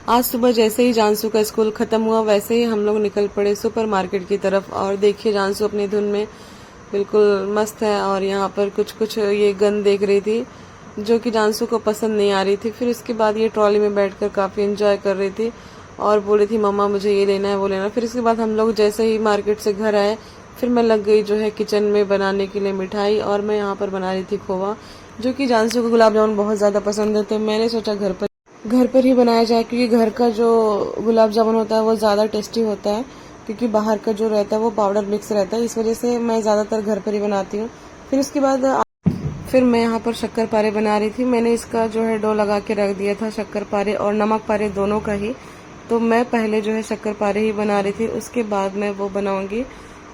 आज सुबह जैसे ही जानसू का स्कूल खत्म हुआ वैसे ही हम लोग निकल पड़े सुपरमार्केट की तरफ। और देखिए जानसू अपनी धुन में बिल्कुल मस्त है और यहाँ पर कुछ कुछ ये गन देख रही थी जो कि जानसू को पसंद नहीं आ रही थी। फिर उसके बाद ये ट्रॉली में बैठकर काफी एंजॉय कर रही थी और बोल रही थी मम्मा मुझे ये लेना है वो लेना है। फिर इसके बाद हम लोग जैसे ही मार्केट से घर आए फिर मैं लग गई जो है किचन में बनाने के लिए मिठाई। और मैं यहाँ पर बना रही थी खोवा, जो कि जानसू को गुलाब जामुन बहुत ज्यादा पसंद है, तो मैंने सोचा घर पर ही बनाया जाए, क्योंकि घर का जो गुलाब जामुन होता है वो ज़्यादा टेस्टी होता है, क्योंकि बाहर का जो रहता है वो पाउडर मिक्स रहता है। इस वजह से मैं ज़्यादातर घर पर ही बनाती हूँ। फिर उसके बाद फिर मैं यहाँ पर शक्कर पारे बना रही थी। मैंने इसका जो है डो लगा के रख दिया था, शक्कर पारे और नमक पारे दोनों का ही। तो मैं पहले जो है शक्कर पारे ही बना रही थी, उसके बाद मैं वो बनाऊंगी।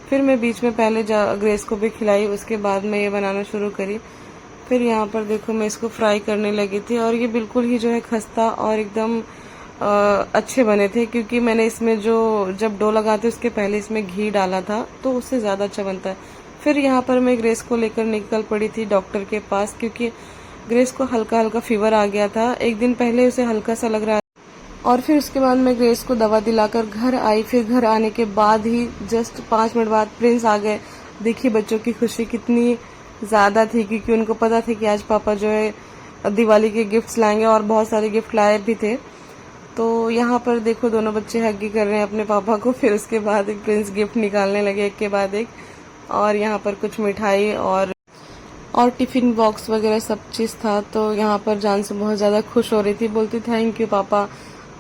फिर मैं बीच में पहले ग्रेस को भी खिलाई, उसके बाद मैं ये बनाना शुरू करी। फिर यहाँ पर देखो मैं इसको फ्राई करने लगी थी और ये बिल्कुल ही जो है खस्ता और एकदम अच्छे बने थे, क्योंकि मैंने इसमें जो जब डो लगाते उसके पहले इसमें घी डाला था तो उससे ज़्यादा अच्छा बनता है। फिर यहाँ पर मैं ग्रेस को लेकर निकल पड़ी थी डॉक्टर के पास, क्योंकि ग्रेस को हल्का हल्का फीवर आ गया था, एक दिन पहले उसे हल्का सा लग रहा। और फिर उसके बाद मैं ग्रेस को दवा दिलाकर घर आई। फिर घर आने के बाद ही जस्ट 5 मिनट बाद प्रिंस आ गए। देखिए बच्चों की खुशी कितनी ज्यादा थी, क्योंकि उनको पता था कि आज पापा जो है दिवाली के गिफ्ट्स लाएंगे और बहुत सारे गिफ्ट लाए भी थे। तो यहाँ पर देखो दोनों बच्चे हग्गी कर रहे हैं अपने पापा को। फिर उसके बाद एक प्रिंस गिफ्ट निकालने लगे एक के बाद एक, और यहाँ पर कुछ मिठाई और टिफिन बॉक्स वगैरह सब चीज था। तो यहाँ पर जान से बहुत ज्यादा खुश हो रही थी, बोलती थैंक यू पापा,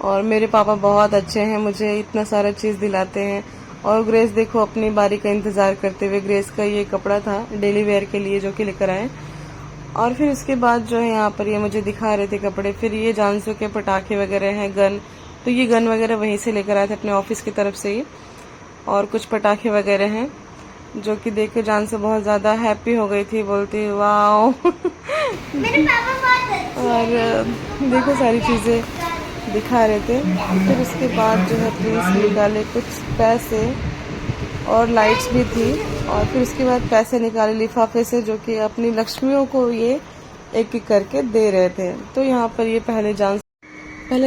और मेरे पापा बहुत अच्छे हैं, मुझे इतना सारा चीज दिलाते हैं। और ग्रेस देखो अपनी बारी का इंतजार करते हुए, ग्रेस का ये कपड़ा था डेली वेयर के लिए जो कि लेकर आए। और फिर उसके बाद जो है यहाँ पर ये मुझे दिखा रहे थे कपड़े। फिर ये जानसू के पटाखे वगैरह हैं, गन, तो ये गन वगैरह वहीं से लेकर आए थे अपने ऑफिस की तरफ से ही। और कुछ पटाखे वगैरह हैं जो कि देख के जानसू बहुत ज्यादा हैप्पी हो गई थी, बोलती वाओ। मेरे पापा बहुत अच्छे और देखो सारी चीजें दिखा रहे थे। फिर उसके बाद जो है प्रिंस निकाले कुछ पैसे और लाइट्स भी थी। और फिर उसके बाद पैसे निकाले लिफाफे से, जो कि अपनी लक्ष्मियों को ये एक एक करके दे रहे थे। तो यहाँ पर ये पहले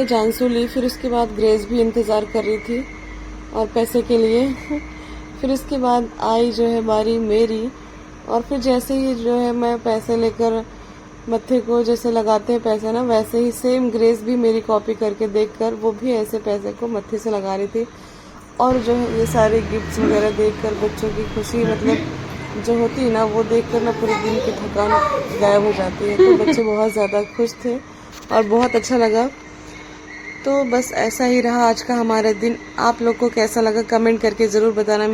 जानसू ली। फिर उसके बाद ग्रेस भी इंतजार कर रही थी और पैसे के लिए। फिर उसके बाद आई जो है बारी मेरी, और फिर जैसे ही जो है मैं पैसे लेकर मत्थे को जैसे लगाते हैं पैसे ना, वैसे ही सेम ग्रेस भी मेरी कॉपी करके देखकर वो भी ऐसे पैसे को मत्थे से लगा रही थी। और जो है ये सारे गिफ्ट्स वगैरह देखकर बच्चों की खुशी मतलब जो होती है ना, वो देखकर ना पूरे दिन की थकान गायब हो जाती है। तो बच्चे बहुत ज़्यादा खुश थे और बहुत अच्छा लगा। तो बस ऐसा ही रहा आज का हमारा दिन। आप लोग को कैसा लगा कमेंट करके ज़रूर बताना।